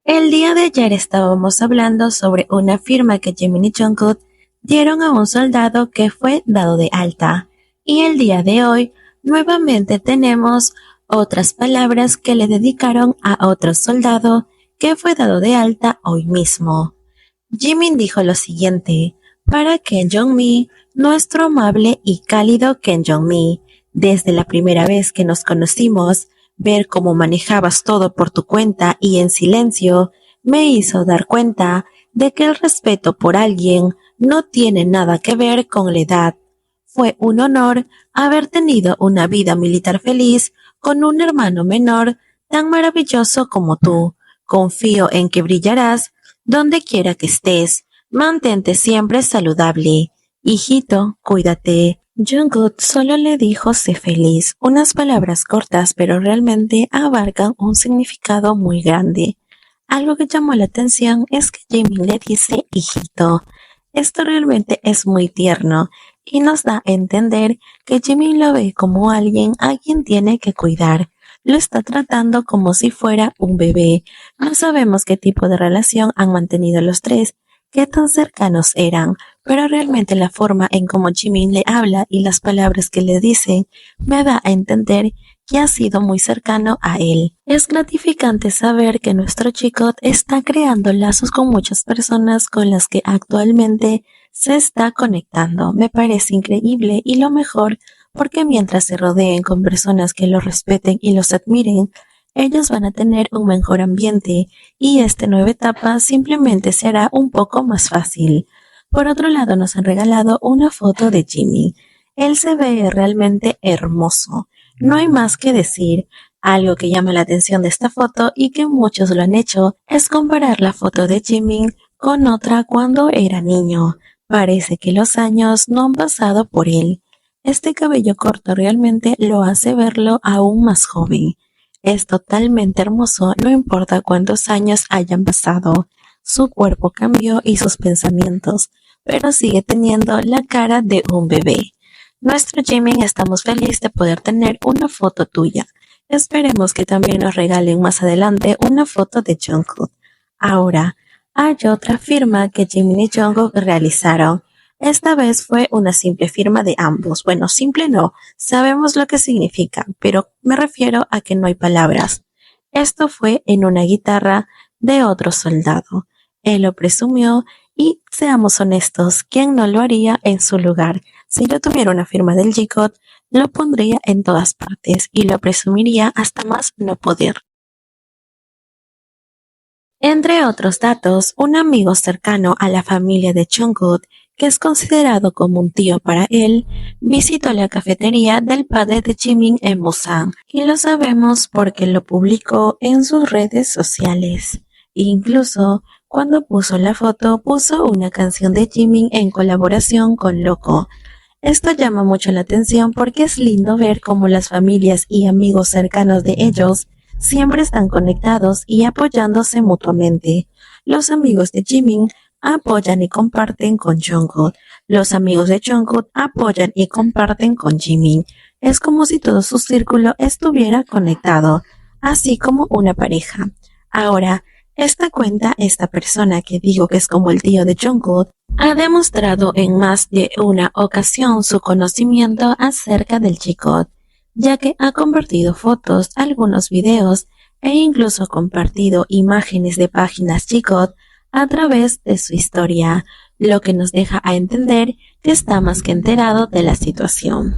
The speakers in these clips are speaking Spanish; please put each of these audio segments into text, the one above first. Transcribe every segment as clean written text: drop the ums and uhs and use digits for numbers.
El día de ayer estábamos hablando sobre una firma que Jimin y Jungkook dieron a un soldado que fue dado de alta. Y el día de hoy nuevamente tenemos otras palabras que le dedicaron a otro soldado que fue dado de alta hoy mismo. Jimin dijo lo siguiente: para Kim Jong-mi, nuestro amable y cálido Kim Jong-mi, desde la primera vez que nos conocimos, ver cómo manejabas todo por tu cuenta y en silencio me hizo dar cuenta de que el respeto por alguien no tiene nada que ver con la edad. Fue un honor haber tenido una vida militar feliz con un hermano menor tan maravilloso como tú. Confío en que brillarás donde quiera que estés. Mantente siempre saludable. Hijito, cuídate. Jungkook solo le dijo sé feliz, unas palabras cortas pero realmente abarcan un significado muy grande. Algo que llamó la atención es que Jimin le dice hijito. Esto realmente es muy tierno y nos da a entender que Jimin lo ve como alguien a quien tiene que cuidar. Lo está tratando como si fuera un bebé. No sabemos qué tipo de relación han mantenido los tres, qué tan cercanos eran, pero realmente la forma en cómo Jimin le habla y las palabras que le dice me da a entender que ha sido muy cercano a él. Es gratificante saber que nuestro chico está creando lazos con muchas personas con las que actualmente se está conectando. Me parece increíble y lo mejor porque mientras se rodeen con personas que los respeten y los admiren, ellos van a tener un mejor ambiente y esta nueva etapa simplemente será un poco más fácil. Por otro lado, nos han regalado una foto de Jimmy. Él se ve realmente hermoso. No hay más que decir. Algo que llama la atención de esta foto y que muchos lo han hecho es comparar la foto de Jimin con otra cuando era niño. Parece que los años no han pasado por él. Este cabello corto realmente lo hace verlo aún más joven. Es totalmente hermoso, no importa cuántos años hayan pasado. Su cuerpo cambió y sus pensamientos, pero sigue teniendo la cara de un bebé. Nuestro Jimin, estamos felices de poder tener una foto tuya. Esperemos que también nos regalen más adelante una foto de Jungkook. Ahora, hay otra firma que Jimin y Jungkook realizaron. Esta vez fue una simple firma de ambos. Bueno, simple no, sabemos lo que significa, pero me refiero a que no hay palabras. Esto fue en una guitarra de otro soldado. Él lo presumió y seamos honestos, ¿quién no lo haría en su lugar? Si yo tuviera una firma del G-Code, lo pondría en todas partes y lo presumiría hasta más no poder. Entre otros datos, un amigo cercano a la familia de Jungkook, que es considerado como un tío para él, visitó la cafetería del padre de Jimin en Busan, y lo sabemos porque lo publicó en sus redes sociales. Incluso, cuando puso la foto, puso una canción de Jimin en colaboración con Loco. Esto llama mucho la atención porque es lindo ver cómo las familias y amigos cercanos de ellos siempre están conectados y apoyándose mutuamente. Los amigos de Jimin apoyan y comparten con Jungkook. Los amigos de Jungkook apoyan y comparten con Jimin. Es como si todo su círculo estuviera conectado, así como una pareja. Ahora, esta persona que digo que es como el tío de Jungkook, ha demostrado en más de una ocasión su conocimiento acerca del G-Code, ya que ha compartido fotos, algunos videos e incluso compartido imágenes de páginas G-Code a través de su historia, lo que nos deja a entender que está más que enterado de la situación.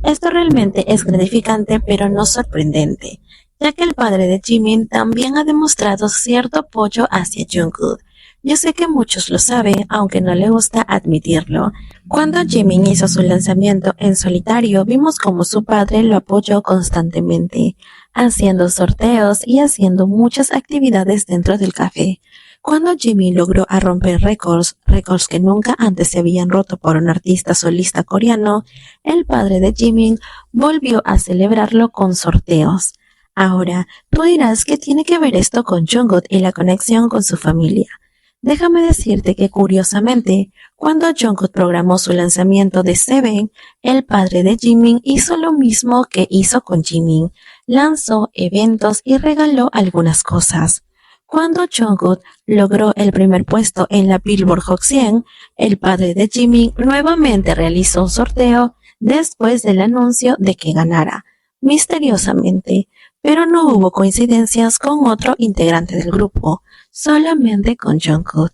Esto realmente es gratificante pero no sorprendente, ya que el padre de Jimin también ha demostrado cierto apoyo hacia Jungkook. Yo sé que muchos lo saben, aunque no le gusta admitirlo. Cuando Jimin hizo su lanzamiento en solitario, vimos cómo su padre lo apoyó constantemente, haciendo sorteos y haciendo muchas actividades dentro del café. Cuando Jimin logró romper récords que nunca antes se habían roto por un artista solista coreano, el padre de Jimin volvió a celebrarlo con sorteos. Ahora, tú dirás que tiene que ver esto con Jungkook y la conexión con su familia. Déjame decirte que curiosamente, cuando Jungkook programó su lanzamiento de Seven, el padre de Jimin hizo lo mismo que hizo con Jimin, lanzó eventos y regaló algunas cosas. Cuando Jungkook logró el primer puesto en la Billboard Hot 100, el padre de Jimin nuevamente realizó un sorteo después del anuncio de que ganara, misteriosamente, pero no hubo coincidencias con otro integrante del grupo, solamente con Jungkook.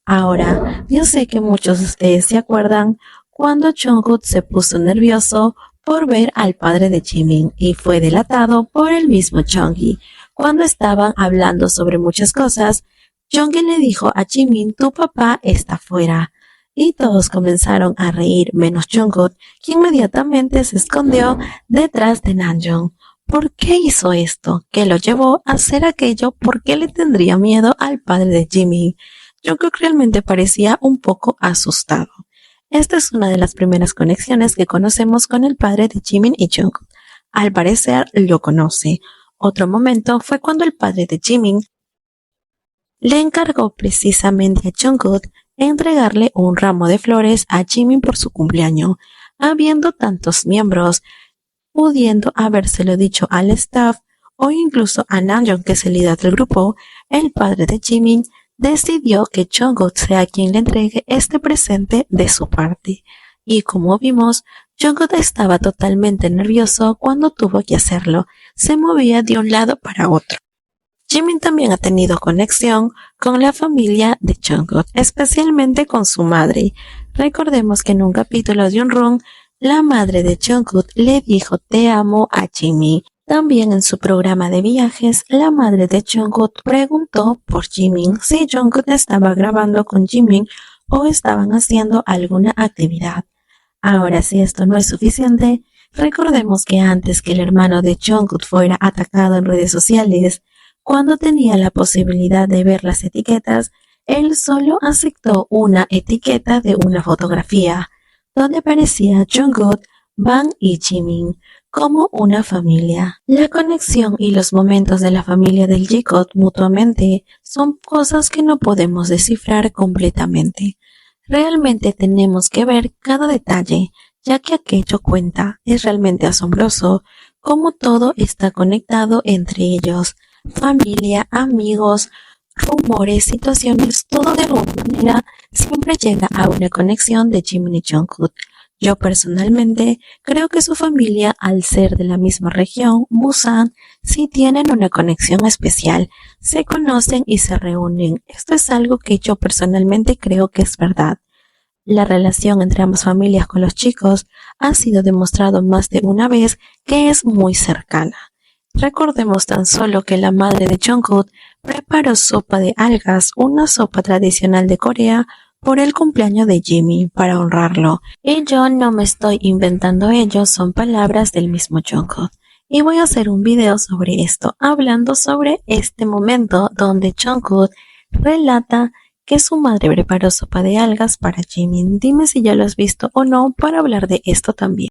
Ahora, yo sé que muchos de ustedes se acuerdan cuando Jungkook se puso nervioso por ver al padre de Jimin y fue delatado por el mismo Jonggi. Cuando estaban hablando sobre muchas cosas, Jonggi le dijo a Jimin: tu papá está fuera. Y todos comenzaron a reír, menos Jungkook, que inmediatamente se escondió detrás de Namjoon. ¿Por qué hizo esto? ¿Qué lo llevó a hacer aquello? ¿Por qué le tendría miedo al padre de Jimin? Jungkook realmente parecía un poco asustado. Esta es una de las primeras conexiones que conocemos con el padre de Jimin y Jungkook. Al parecer lo conoce. Otro momento fue cuando el padre de Jimin le encargó precisamente a Jungkook entregarle un ramo de flores a Jimin por su cumpleaños. Habiendo tantos miembros, pudiendo habérselo dicho al staff o incluso a Namjoon, que es el líder del grupo, el padre de Jimin decidió que Jungkook sea quien le entregue este presente de su parte. Y como vimos, Jungkook estaba totalmente nervioso cuando tuvo que hacerlo. Se movía de un lado para otro. Jimin también ha tenido conexión con la familia de Jungkook, especialmente con su madre. Recordemos que en un capítulo de Unrun, la madre de Jungkook le dijo te amo a Jimin. También en su programa de viajes, la madre de Jungkook preguntó por Jimin si Jungkook estaba grabando con Jimin o estaban haciendo alguna actividad. Ahora, si esto no es suficiente, recordemos que antes que el hermano de Jungkook fuera atacado en redes sociales, cuando tenía la posibilidad de ver las etiquetas, él solo aceptó una etiqueta de una fotografía, donde aparecía Jungkook, Bang y Jimin como una familia. La conexión y los momentos de la familia del J-Code mutuamente son cosas que no podemos descifrar completamente. Realmente tenemos que ver cada detalle, ya que aquello cuenta. Es realmente asombroso cómo todo está conectado entre ellos. Familia, amigos, rumores, situaciones, todo de alguna manera siempre llega a una conexión de Jimin y Jungkook. Yo personalmente creo que su familia, al ser de la misma región, Busan, sí tienen una conexión especial. Se conocen y se reúnen. Esto es algo que yo personalmente creo que es verdad. La relación entre ambas familias con los chicos ha sido demostrado más de una vez que es muy cercana. Recordemos tan solo que la madre de Jungkook preparó sopa de algas, una sopa tradicional de Corea, por el cumpleaños de Jimin para honrarlo. Y yo no me estoy inventando ello, son palabras del mismo Jungkook. Y voy a hacer un video sobre esto, hablando sobre este momento donde Jungkook relata que su madre preparó sopa de algas para Jimin. Dime si ya lo has visto o no para hablar de esto también.